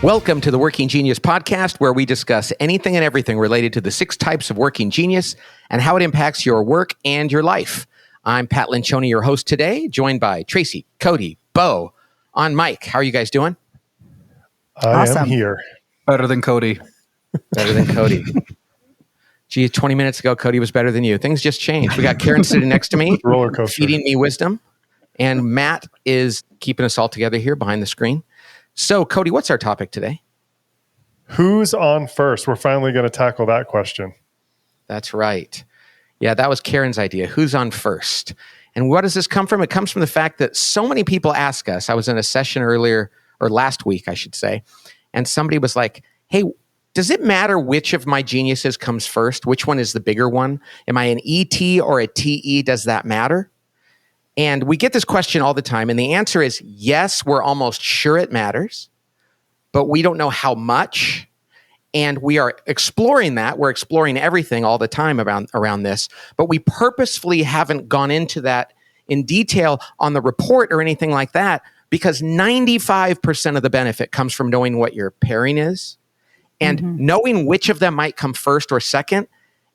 Welcome to the Working Genius podcast, where we discuss anything and everything related to the 6 types of working genius and how it impacts your work and your life. I'm Pat Lencioni, your host today, joined by Tracy, Cody, Bo, on Mike. How are you guys doing? I am here. Better than Cody. Better than Cody. Gee, 20 minutes ago, Cody was better than you. Things just changed. We got Karen sitting next to me, roller coaster, feeding me wisdom. And Matt is keeping us all together here behind the screen. So, Cody, what's our topic today? Who's on first? We're finally going to tackle that question. That's right. Yeah, that was Karen's idea. Who's on first? And what does this come from? It comes from the fact that so many people ask us. I was in a session earlier, or last week, I should say, and somebody was like, hey, does it matter which of my geniuses comes first? Which one is the bigger one? Am I an ET or a TE? Does that matter? And we get this question all the time. And the answer is yes, we're almost sure it matters, but we don't know how much. And we are exploring that. We're exploring everything all the time around this, but we purposefully haven't gone into that in detail on the report or anything like that, because 95% of the benefit comes from knowing what your pairing is. And knowing which of them might come first or second,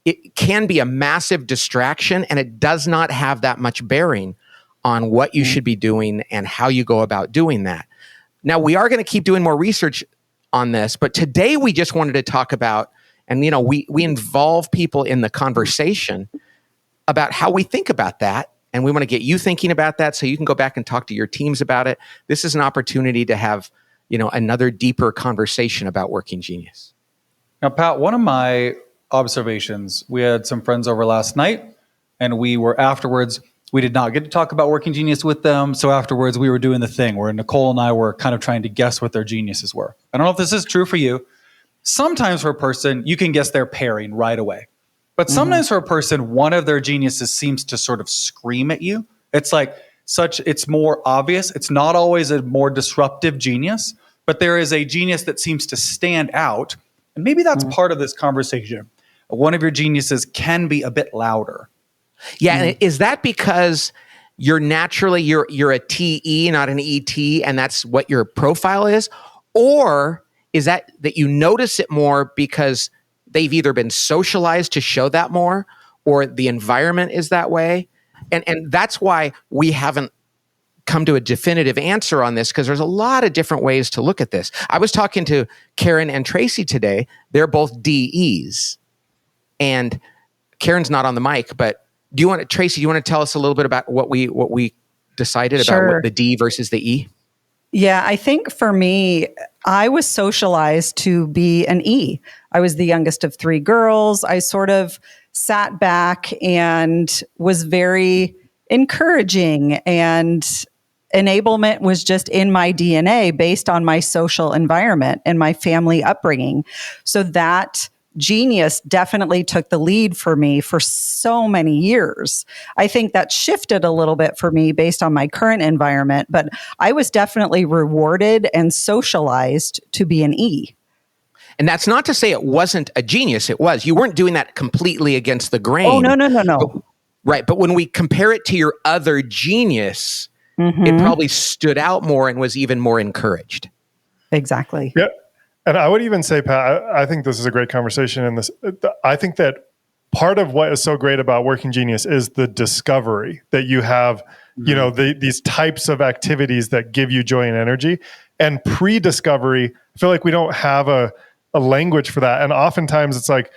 it can be a massive distraction, and it does not have that much bearing on what you should be doing and how you go about doing that. Now, we are going to keep doing more research on this, but today we just wanted to talk about, and we involve people in the conversation about how we think about that, and we want to get you thinking about that so you can go back and talk to your teams about it. This is an opportunity to have another deeper conversation about working genius. Now, Pat, one of my observations, we had some friends over last night, and we did not get to talk about working genius with them. So afterwards, we were doing the thing where Nicole and I were kind of trying to guess what their geniuses were. I don't know if this is true for you. Sometimes for a person, you can guess their pairing right away. But sometimes for a person, one of their geniuses seems to sort of scream at you. It's it's more obvious. It's not always a more disruptive genius, but there is a genius that seems to stand out. And maybe that's part of this conversation. One of your geniuses can be a bit louder. Yeah, and is that because you're a TE, not an ET, and that's what your profile is? Or is that you notice it more because they've either been socialized to show that more, or the environment is that way? And that's why we haven't come to a definitive answer on this, because there's a lot of different ways to look at this. I was talking to Karen and Tracy today. They're both DEs. And Karen's not on the mic, but Tracy, do you want to tell us a little bit about what we decided about what the D versus the E? Yeah, I think for me, I was socialized to be an E. I was the youngest of 3 girls. I sort of sat back and was very encouraging, and enablement was just in my DNA based on my social environment and my family upbringing. So that genius definitely took the lead for me for so many years. I think that shifted a little bit for me based on my current environment, but I was definitely rewarded and socialized to be an E. And that's not to say it wasn't a genius. It was. You weren't doing that completely against the grain. Oh, no. Right. But when we compare it to your other genius, it probably stood out more and was even more encouraged. Exactly. Yeah. And I would even say, Pat, I think this is a great conversation. And I think that part of what is so great about Working Genius is the discovery that you have, these types of activities that give you joy and energy. And pre-discovery, I feel like we don't have a language for that. And oftentimes it's like,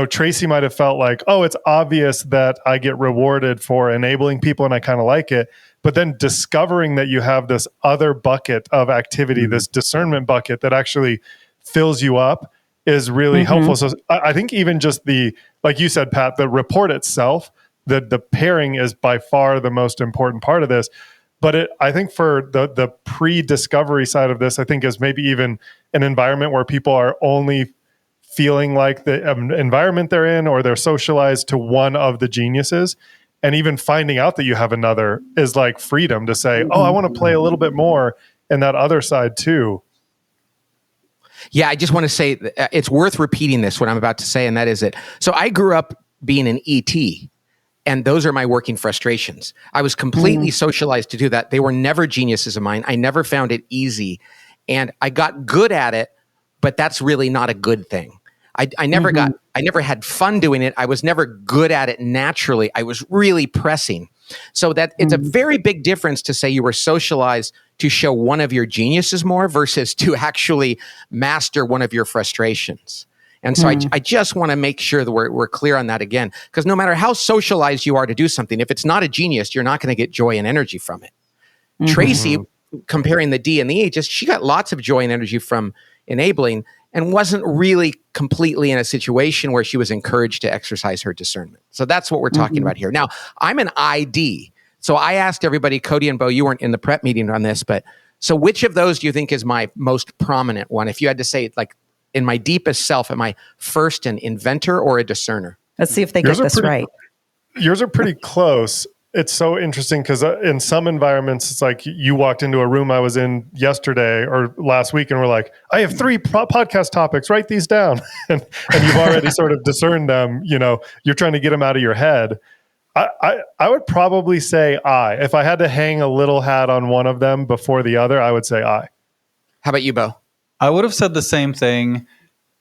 Tracy might have felt like, oh, it's obvious that I get rewarded for enabling people and I kind of like it. But then discovering that you have this other bucket of activity, this discernment bucket that actually fills you up is really helpful. So I think even just like you said, Pat, the report itself, the pairing is by far the most important part of this. But I think for the pre-discovery side of this, I think is maybe even an environment where people are only feeling like the environment they're in, or they're socialized to one of the geniuses. And even finding out that you have another is like freedom to say, oh, I want to play a little bit more in that other side too. Yeah, I just want to say it's worth repeating this, what I'm about to say, and that is it. So I grew up being an ET, and those are my working frustrations. I was completely socialized to do that. They were never geniuses of mine. I never found it easy. and I got good at it, but that's really not a good thing. I never had fun doing it. I was never good at it naturally. I was really pressing. So that it's a very big difference to say you were socialized to show one of your geniuses more versus to actually master one of your frustrations. And so I just want to make sure that we're clear on that again, because no matter how socialized you are to do something, if it's not a genius, you're not going to get joy and energy from it. Tracy, comparing the D and the E, she got lots of joy and energy from enabling and wasn't really completely in a situation where she was encouraged to exercise her discernment. So that's what we're talking about here. Now, I'm an ID. So I asked everybody, Cody and Bo, you weren't in the prep meeting on this, but so which of those do you think is my most prominent one? If you had to say, like, in my deepest self, am I first an inventor or a discerner? Let's see if they get this right. Yours are pretty close. It's so interesting because in some environments, it's like you walked into a room I was in yesterday or last week and we're like, I have 3 podcast topics, write these down. and you've already sort of discerned them, you're trying to get them out of your head. I would probably say I. If I had to hang a little hat on one of them before the other, I would say I. How about you, Bo? I would have said the same thing,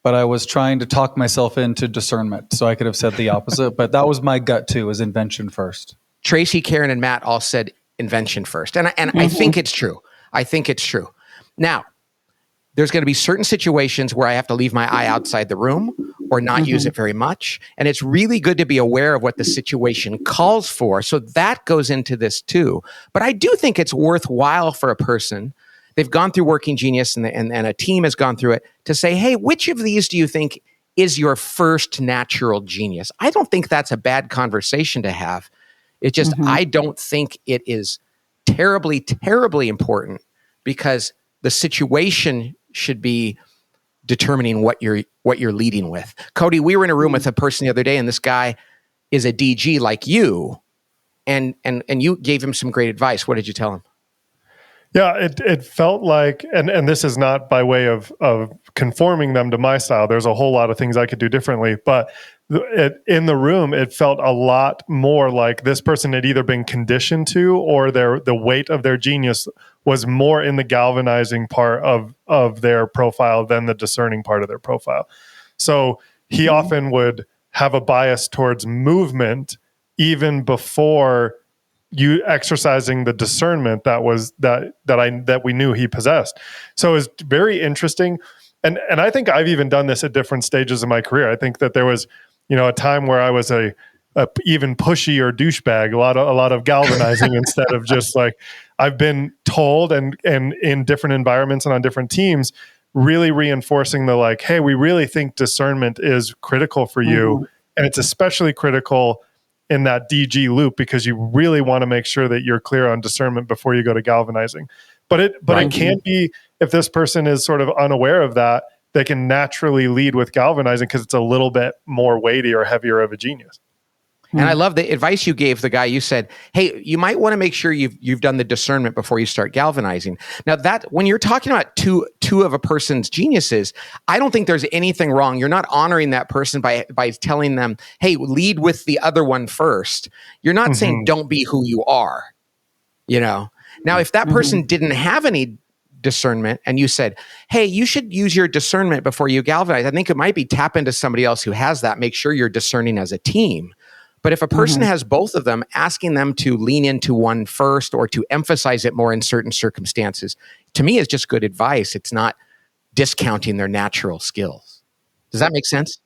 but I was trying to talk myself into discernment. So I could have said the opposite, but that was my gut too, is invention first. Tracy, Karen, and Matt all said invention first. And I think it's true. I think it's true. Now, there's going to be certain situations where I have to leave my eye outside the room or not use it very much. And it's really good to be aware of what the situation calls for. So that goes into this too. But I do think it's worthwhile for a person, they've gone through Working Genius and a team has gone through it, to say, hey, which of these do you think is your first natural genius? I don't think that's a bad conversation to have. It just, I don't think it is terribly, terribly important, because the situation should be determining what you're leading with. Cody, we were in a room with a person the other day, and this guy is a DG like you, and you gave him some great advice. What did you tell him? Yeah, it felt like, and this is not by way of conforming them to my style. There's a whole lot of things I could do differently, but in the room, it felt a lot more like this person had either been conditioned to, or the weight of their genius was more in the galvanizing part of their profile than the discerning part of their profile. So he often would have a bias towards movement even before you exercising the discernment that we knew he possessed. So it's very interesting. And I think I've even done this at different stages of my career. I think that there was, a time where I was a even pushy or douchebag, a lot of galvanizing instead of just like, I've been told and in different environments and on different teams, really reinforcing the like, hey, we really think discernment is critical for you. And it's especially critical in that DG loop, because you really want to make sure that you're clear on discernment before you go to galvanizing. But it can be, if this person is sort of unaware of that, they can naturally lead with galvanizing because it's a little bit more weighty or heavier of a genius. And I love the advice you gave the guy. You said, hey, you might want to make sure you've done the discernment before you start galvanizing. Now, that when you're talking about two of a person's geniuses, I don't think there's anything wrong. You're not honoring that person by telling them, hey, lead with the other one first. You're not saying don't be who you are. Now, if that person didn't have any discernment and you said, hey, you should use your discernment before you galvanize, I think it might be tap into somebody else who has that. Make sure you're discerning as a team. But if a person has both of them, asking them to lean into one first or to emphasize it more in certain circumstances, to me is just good advice. It's not discounting their natural skills. Does that make sense?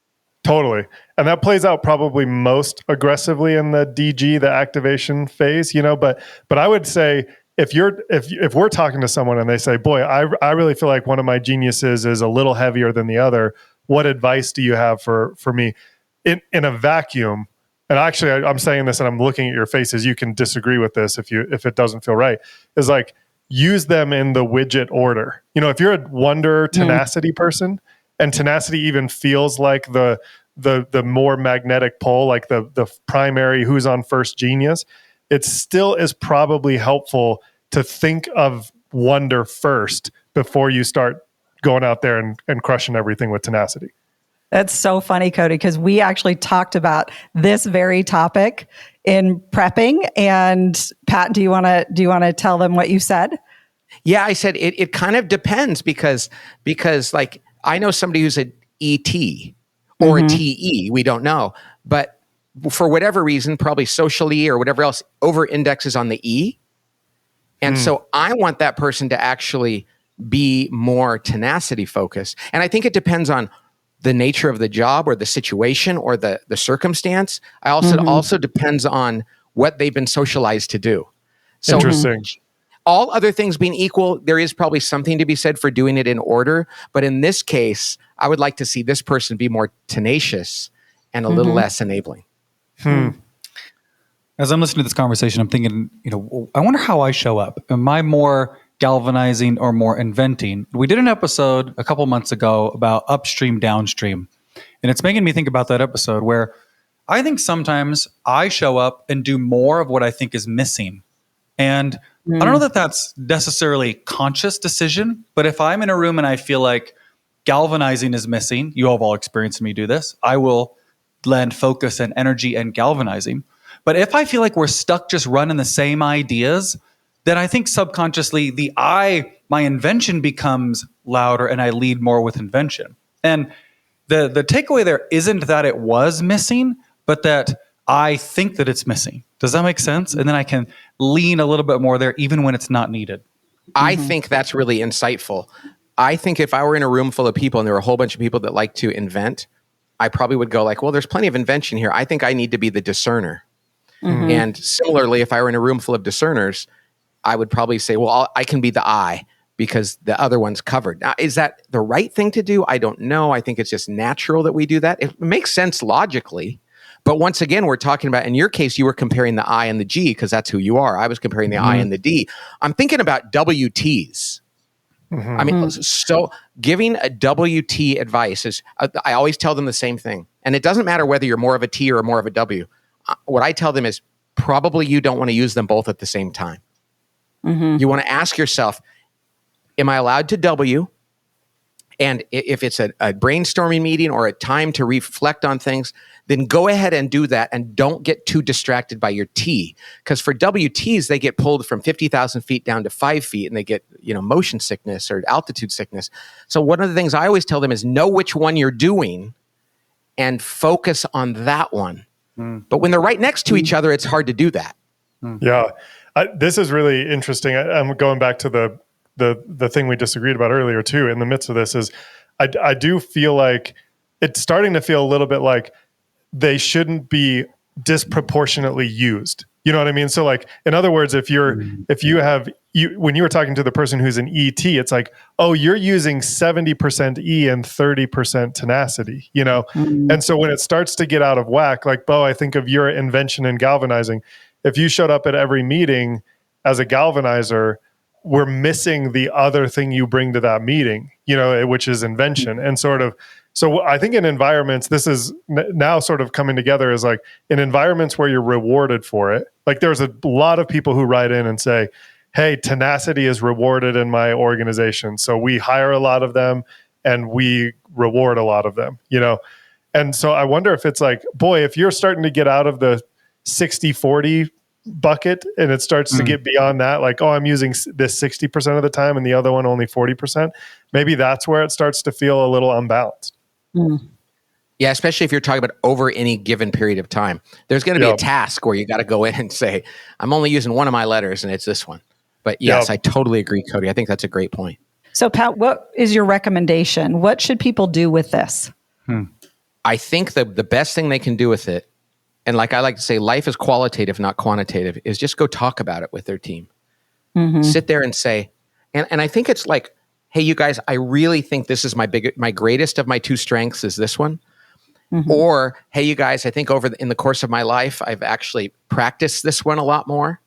Totally. And that plays out probably most aggressively in the DG, the activation phase, but I would say if we're talking to someone and they say, boy, I really feel like one of my geniuses is a little heavier than the other, what advice do you have for me? In a vacuum, and actually I'm saying this and I'm looking at your faces, you can disagree with this if it doesn't feel right, is like, use them in the widget order. If you're a wonder tenacity person, and tenacity even feels like the more magnetic pull, like the primary who's on first genius, it still is probably helpful to think of wonder first before you start going out there and crushing everything with tenacity. That's so funny, Cody, because we actually talked about this very topic in prepping. And Pat, do you want to tell them what you said? Yeah, I said it kind of depends because like I know somebody who's an ET or a TE, we don't know, but for whatever reason, probably socially or whatever else, over indexes on the E. And so I want that person to actually be more tenacity focused. And I think it depends on the nature of the job or the situation or the circumstance. I also depends on what they've been socialized to do. So Interesting. all other things being equal, there is probably something to be said for doing it in order. But in this case, I would like to see this person be more tenacious and a little less enabling. As I'm listening to this conversation, I'm thinking, I wonder how I show up. Am I more galvanizing or more inventing? We did an episode a couple months ago about upstream, downstream. And it's making me think about that episode where I think sometimes I show up and do more of what I think is missing. And I don't know that that's necessarily a conscious decision, but if I'm in a room and I feel like galvanizing is missing, you have all experienced me do this, I will lend focus and energy and galvanizing. But if I feel like we're stuck just running the same ideas, then I think subconsciously my invention becomes louder and I lead more with invention. And the takeaway there isn't that it was missing, but that I think that it's missing. Does that make sense? And then I can lean a little bit more there even when it's not needed. I think that's really insightful. I think if I were in a room full of people and there were a whole bunch of people that like to invent, I probably would go like, well, there's plenty of invention here. I think I need to be the discerner. And similarly, if I were in a room full of discerners, I would probably say, well, I can be the I because the other one's covered. Now, is that the right thing to do? I don't know. I think it's just natural that we do that. It makes sense logically. But once again, we're talking about, in your case, you were comparing the I and the G because that's who you are. I was comparing the I and the D. I'm thinking about WTs. I mean, so giving a WT advice is, I always tell them the same thing. And it doesn't matter whether you're more of a T or more of a W. What I tell them is probably you don't want to use them both at the same time. You want to ask yourself, am I allowed to W? And if it's a brainstorming meeting or a time to reflect on things, then go ahead and do that and don't get too distracted by your T. Because for WTs, they get pulled from 50,000 feet down to 5 feet and they get, motion sickness or altitude sickness. So one of the things I always tell them is know which one you're doing and focus on that one. But when they're right next to each other, it's hard to do that. Yeah. This is really interesting. I'm going back to the thing we disagreed about earlier too. In the midst of this is I do feel like it's starting to feel a little bit like they shouldn't be disproportionately used. You know what I mean? So like, in other words, when you were talking to the person who's an ET, it's like, oh, you're using 70% E and 30% tenacity, And so when it starts to get out of whack, like, Bo, I think of your invention in galvanizing. If you showed up at every meeting as a galvanizer, we're missing the other thing you bring to that meeting, which is invention. And so I think in environments, this is now sort of coming together as like in environments where you're rewarded for it. Like there's a lot of people who write in and say, hey, tenacity is rewarded in my organization. So we hire a lot of them and we reward a lot of them, And so I wonder if it's like, boy, if you're starting to get out of the 60-40 bucket and it starts to get beyond that, like, oh, I'm using this 60% of the time and the other one only 40%, maybe that's where it starts to feel a little unbalanced. Yeah, especially if you're talking about over any given period of time. There's going to be a task where you got to go in and say, I'm only using one of my letters and it's this one. But yes, I totally agree, Cody. I think that's a great point. So Pat, what is your recommendation? What should people do with this? I think the best thing they can do with it, and like I like to say, life is qualitative, not quantitative, is just go talk about it with their team. Sit there and say, and I think it's like, hey, you guys, I really think this is my greatest of my two strengths is this one. Or, hey, you guys, I think in the course of my life, I've actually practiced this one a lot more.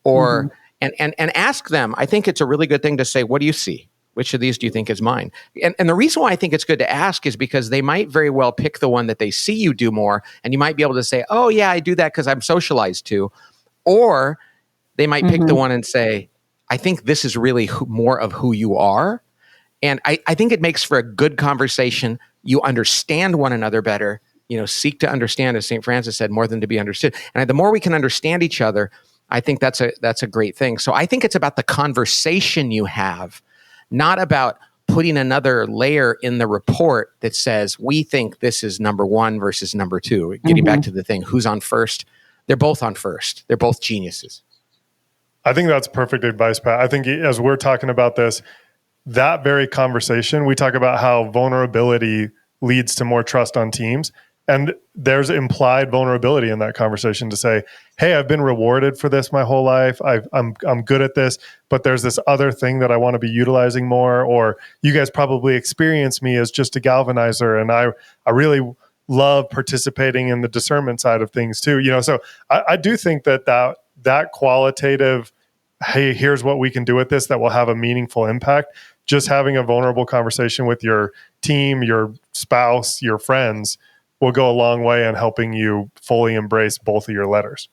Or, and ask them, I think it's a really good thing to say, what do you see? Which of these do you think is mine? And the reason why I think it's good to ask is because they might very well pick the one that they see you do more. And you might be able to say, oh, yeah, I do that because I'm socialized to. Or they might pick the one and say, I think this is really more of who you are. And I think it makes for a good conversation. You understand one another better, seek to understand, as St. Francis said, more than to be understood. And the more we can understand each other, I think that's a great thing. So I think it's about the conversation you have, not about putting another layer in the report that says, we think this is number one versus number two. Getting back to the thing, who's on first? They're both on first. They're both geniuses. I think that's perfect advice, Pat. I think as we're talking about this, that very conversation, we talk about how vulnerability leads to more trust on teams. And there's implied vulnerability in that conversation to say, hey, I've been rewarded for this my whole life. I'm good at this, but there's this other thing that I want to be utilizing more. Or you guys probably experience me as just a galvanizer. And I really love participating in the discernment side of things too. So I do think that qualitative, hey, here's what we can do with this that will have a meaningful impact. Just having a vulnerable conversation with your team, your spouse, your friends will go a long way in helping you fully embrace both of your letters.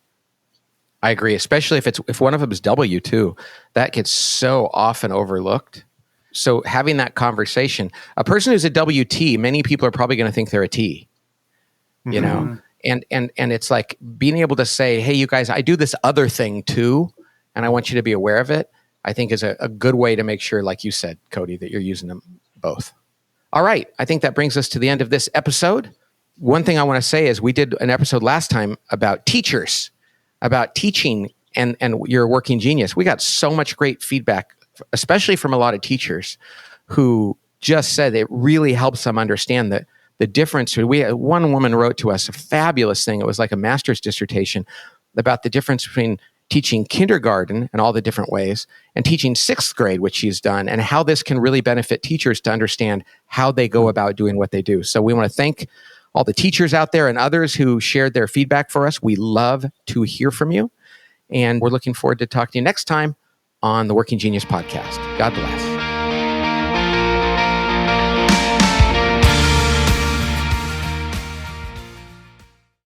I agree, especially if one of them is W too. That gets so often overlooked. So having that conversation, a person who's a WT, many people are probably going to think they're a T. You know, and it's like being able to say, hey, you guys, I do this other thing too, and I want you to be aware of it, I think is a good way to make sure, like you said, Cody, that you're using them both. All right. I think that brings us to the end of this episode. One thing I want to say is we did an episode last time about teachers, about teaching and your working genius. We got so much great feedback, especially from a lot of teachers who just said it really helps them understand that the difference. One woman wrote to us a fabulous thing. It was like a master's dissertation about the difference between teaching kindergarten and all the different ways and teaching sixth grade, which she's done, and how this can really benefit teachers to understand how they go about doing what they do. So we want to thank all the teachers out there and others who shared their feedback for us. We love to hear from you. And we're looking forward to talking to you next time on the Working Genius Podcast. God bless.